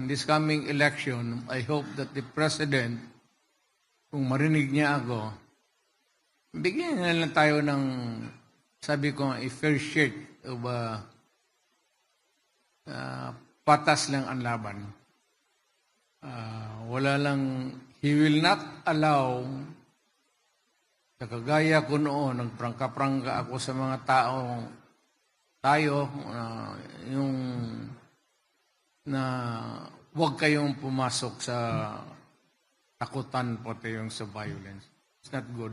this coming election, I hope that the President, kung marinig niya ako, bigyan na lang tayo ng, sabi ko, a fair shake of patas lang ang laban. Wala lang, he will not allow, sa kagaya ko noon, nagprangka-prangka ako sa mga tayo, yung na huwag kayong pumasok sa takutan pati yung sa violence. It's not good.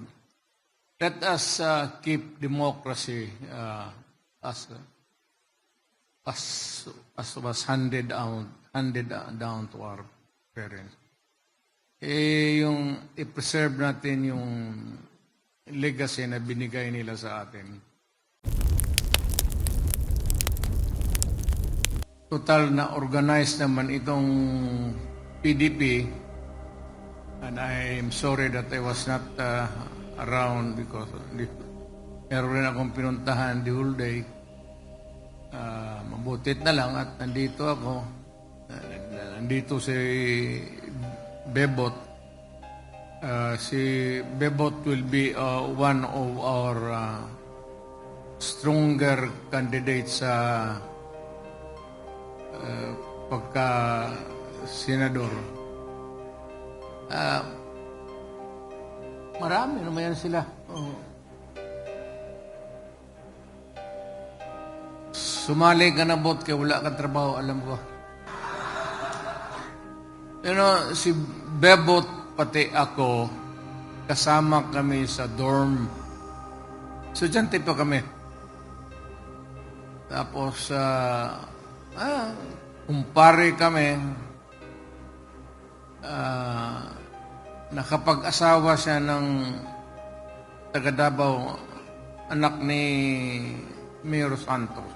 Let us keep democracy as was handed down to our parents. Yung i-preserve natin yung legacy na binigay nila sa atin. Total na organized naman itong PDP, and I am sorry that I was not around because meron rin akong pinuntahan the whole day. Mabutit na lang at nandito ako. Nandito si Bebot. Si Bebot will be one of our stronger candidates sa pagka-senador. Marami naman yan sila. Sumali ka na bot kaya wala kang trabaho, alam ko. Si Bebot pati ako, kasama kami sa dorm. Estudyante pa kami. Tapos, kumpare kami, nakapag-asawa siya ng taga Davao, anak ni Mayor Santos.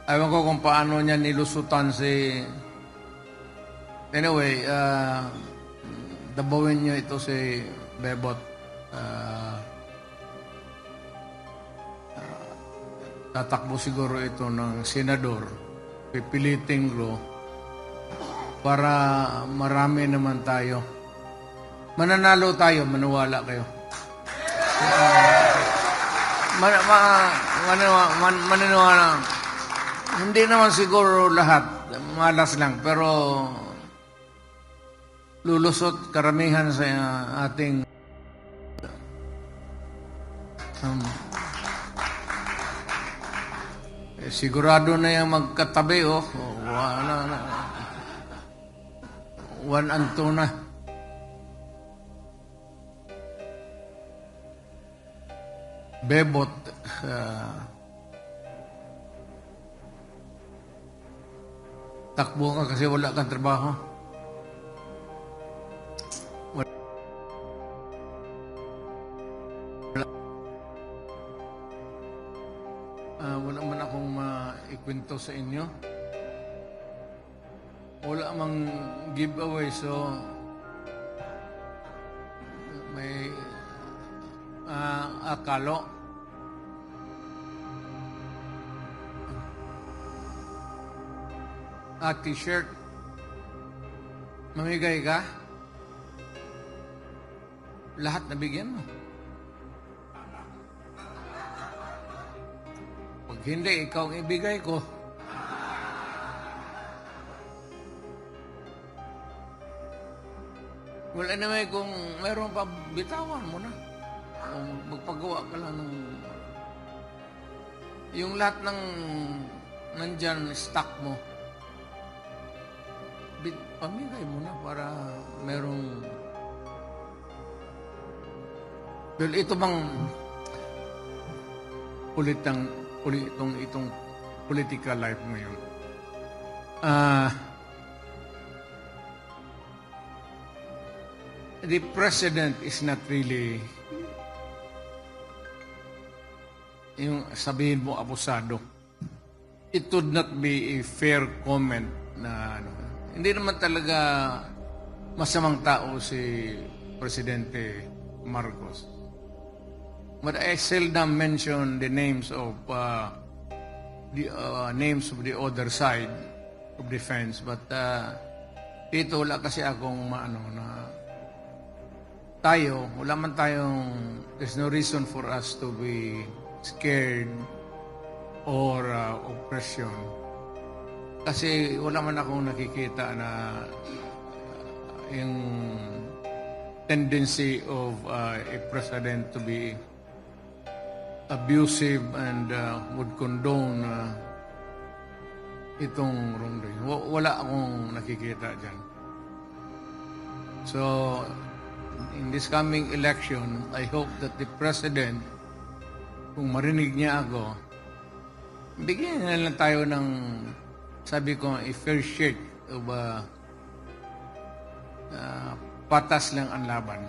Ewan ko kung paano niya nilusutan si... Anyway, dabawin niyo ito si Bebot. Tatakbo siguro ito ng senador. Pipiliting ko para marami naman tayo. Mananalo tayo, maniwala kayo. Maniniwala. Hindi naman siguro lahat, malas lang, pero lulusot karamihan sa ating sigurado na yung magkatabi, wala na. One and two na. Bebot, takbo ka kasi wala kang trabaho. Wala man akong maikwento sa inyo. Wala mang giveaway, so may akalo. T-shirt. Mamigay ka? Lahat nabigyan mo. Pag hindi, ikaw ang ibigay ko. Wala naman kung mayroon pa, bitawan mo na. O magpagawa ka lang ng... Yung lahat ng nandyan, stock mo, pamigay mo na para merong... Well, ito bang itong political life ngayon? The president is not really yung sabihin mo abusado. It would not be a fair comment na hindi naman talaga masamang tao si Presidente Marcos. But I seldom mention the names of the names of the other side of the fence. But dito wala kasi akong there's no reason for us to be scared or oppression. Kasi wala man akong nakikita na yung tendency of a president to be abusive and would condone itong wrongdoing. Wala akong nakikita dyan. So, in this coming election, I hope that the president, kung marinig niya ako, bigyan na lang tayo ng, sabi ko, a fair shake of patas lang ang laban.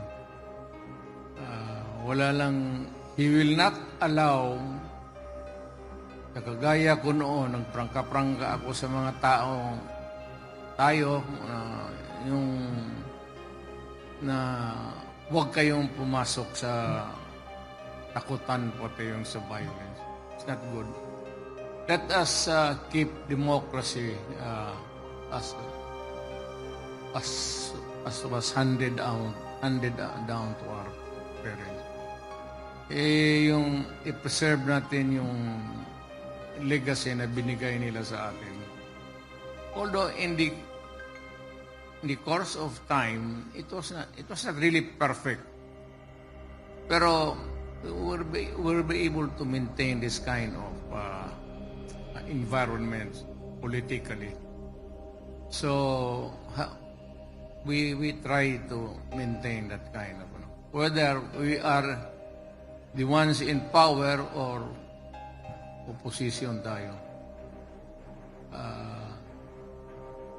Wala lang, he will not allow, kagaya ko noon, nagprangka-prangka ako sa mga tayo, yung na huwag kayong pumasok sa takutan pati yung sa violence. It's not good. Let us keep democracy as was handed down to our parents. Yung i-preserve natin yung legacy na binigay nila sa atin. Although in the course of time, it was not really perfect. Pero we'll be able to maintain this kind of environment politically. So we try to maintain that kind of, whether we are the ones in power or opposition tayo.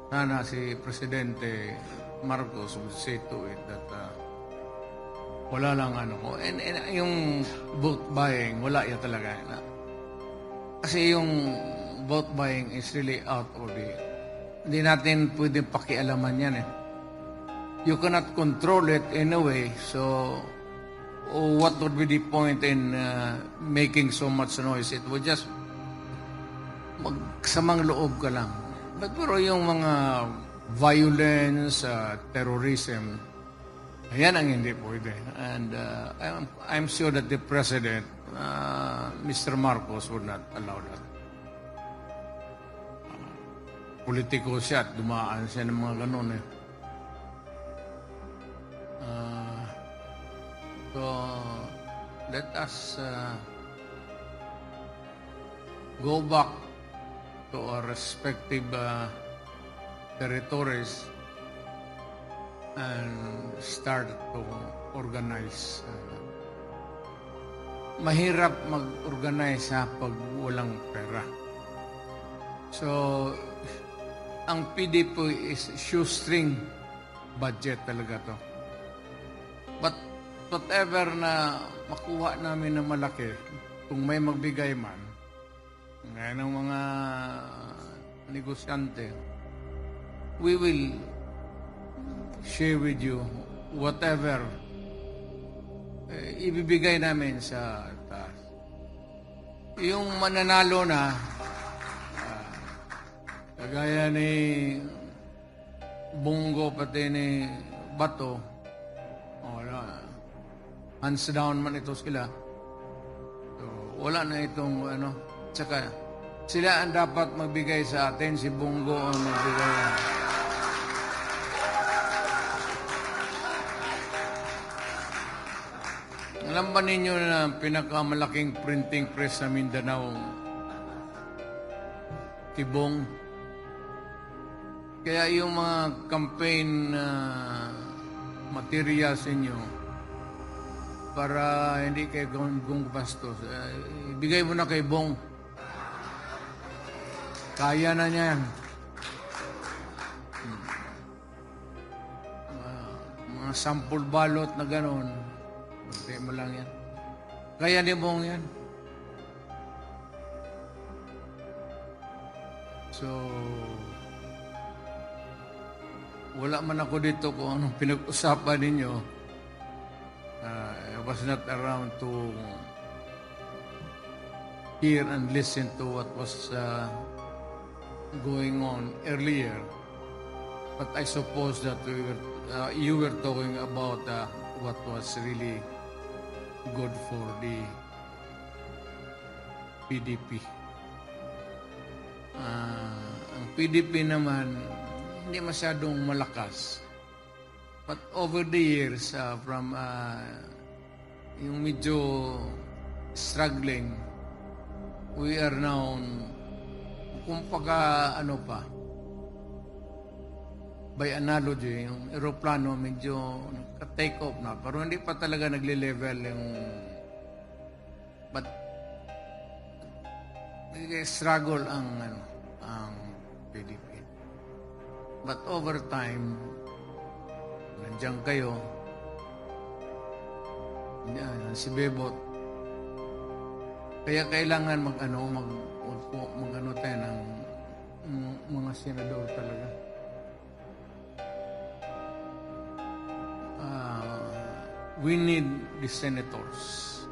Sana si Presidente Marcos would say to it that wala lang ko. And yung vote buying, wala yan talaga. Kasi yung vote buying is really out of the... Hindi natin pwedeng pakialaman yan eh. You cannot control it in a way, so what would be the point in making so much noise? It would just magsamang loob ka lang. But pero yung mga violence, terrorism, ayan ang hindi pwede. And I'm sure that the President, Mr. Marcos, would not allow that. Politiko siya at dumaan siya ng mga ganun eh. So, let us go back to our respective territories and start to organize. Mahirap mag-organize pag walang pera. So, ang PDP is shoestring budget talaga to. But whatever na makuha namin na malaki, kung may magbigay man, ngayon ng mga negosyante, we will share with you whatever ibibigay namin sa taas. Yung mananalo na, kagaya ni Bongo pati ni Bato, hands down man ito sila. So, wala na itong tsaka sila ang dapat magbigay sa atin, si Bongo ang magbigay. Alam ba ninyo na pinakamalaking printing press sa Mindanao, Tibong? Kaya yung mga campaign materials ninyo, para hindi kayo bastos, ibigay mo na kay Bong. Kaya na niya yan. Mga sample balot na gano'n, ibigay mo lang yan. Kaya ni Bong yan. So, wala man ako dito kung anong pinag-usapan ninyo. I was not around to hear and listen to what was going on earlier. But I suppose that you were talking about what was really good for the PDP. Ang PDP naman, hindi masyadong malakas. But over the years, from yung medyo struggling, we are now, kumbaga by analogy, yung aeroplano medyo naka-take off na, pero hindi pa talaga nagle-level yung, but struggle ang PDP. But over time, nandiyan kayo, yan, si Bebot. Kaya kailangan mag tayo ng mga senador talaga. We need the senators.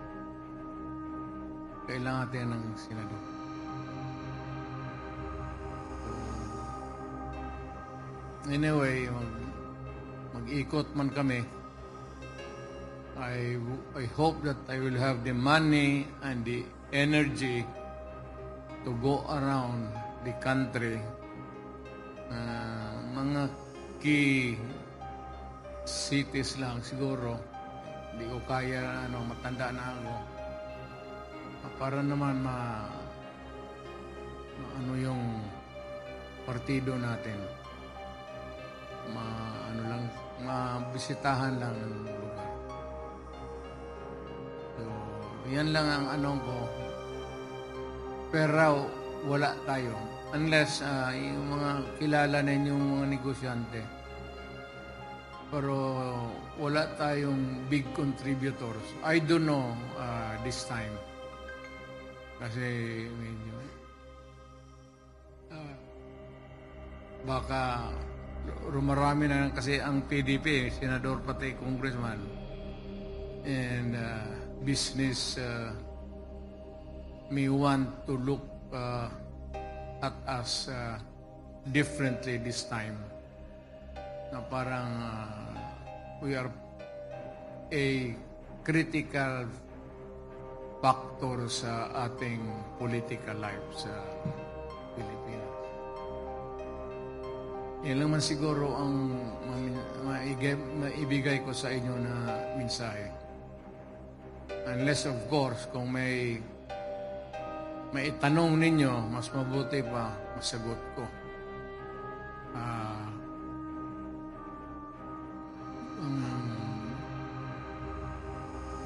Kailangan natin ng senador. Anyway, mag-ikot man kami. I hope that I will have the money and the energy to go around the country. Mga key cities lang siguro. Hindi ko kaya, matanda na ako. Para naman yung partido natin. Mabisitahan lang ng lugar. So, yan lang ang ko. Pero wala tayo. Unless yung mga kilala ninyong mga negosyante. Pero wala tayong big contributors. I don't know this time. Kasi medyo baka rumarami na kasi ang PDP, senador pati congressman, and business may want to look at us differently this time. Na parang we are a critical factor sa ating political life sa Pilipinas. Yan lang man siguro ang maibigay ko sa inyo na mensahe. Unless of course, kung may itanong ninyo, mas mabuti pa masagot ko.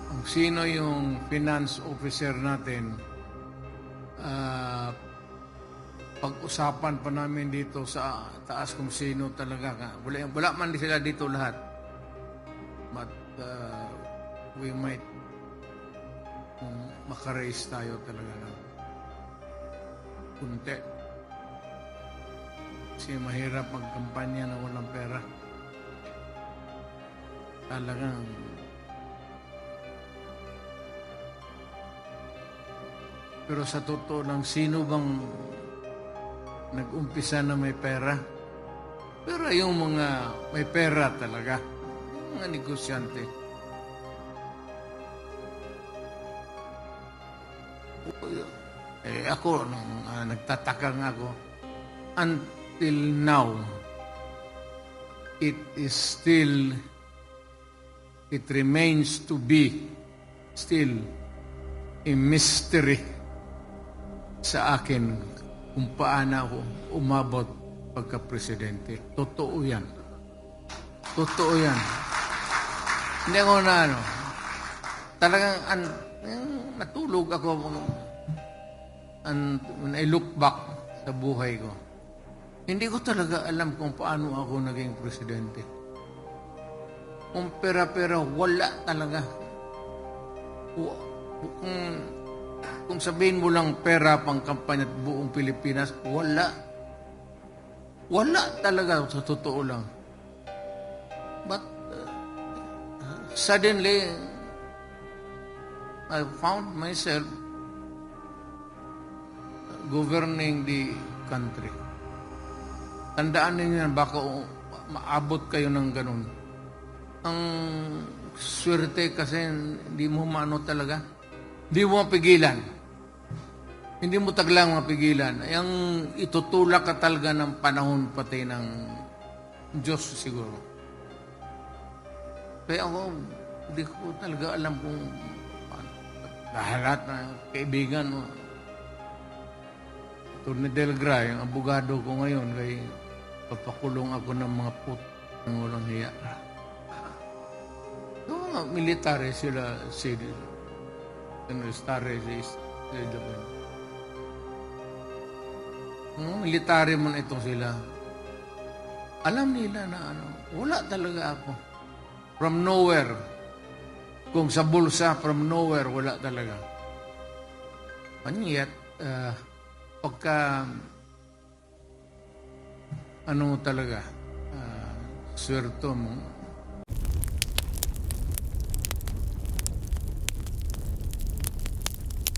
Ang sino yung finance officer natin, pag-usapan pa namin dito sa taas kung sino talaga. Wala man sila dito lahat. But we might makaraise tayo talaga ng kunti. Kasi mahirap magkampanya na walang pera. Talagang pero sa totoo lang, sino bang nag-umpisa na may pera? Pero yung mga may pera talaga, yung mga negosyante. Ako, nagtataka nga ako, until now, it remains to be still a mystery sa akin kung paano ako umabot pagka-presidente. Totoo yan. Totoo yan. Hindi ako talagang natulog ako when I look back sa buhay ko. Hindi ko talaga alam kung paano ako naging presidente. Kung pera-pera, wala talaga. Kung sabihin mo lang pera pang kampanya at buong Pilipinas, wala. Wala talaga, sa totoo lang. But suddenly, I found myself governing the country. Tandaan ninyo yan, baka maabot kayo ng ganun. Ang swerte kasi hindi mo maano talaga. Hindi mo mapigilan. Hindi mo taglang mapigilan. Ang itutulak ka talaga ng panahon pati ng Diyos siguro. Kaya ako, hindi ko talaga alam kung lahat na kaibigan mo. Tony Del Gra, yung abogado ko ngayon, kay papakulong ako ng mga ng walang hiya. So, mga military sila, military man ito sila. Alam nila na wala talaga ako. From nowhere. Kung sa bulsa, from nowhere, wala talaga. And yet, pagka talaga, swerto mo,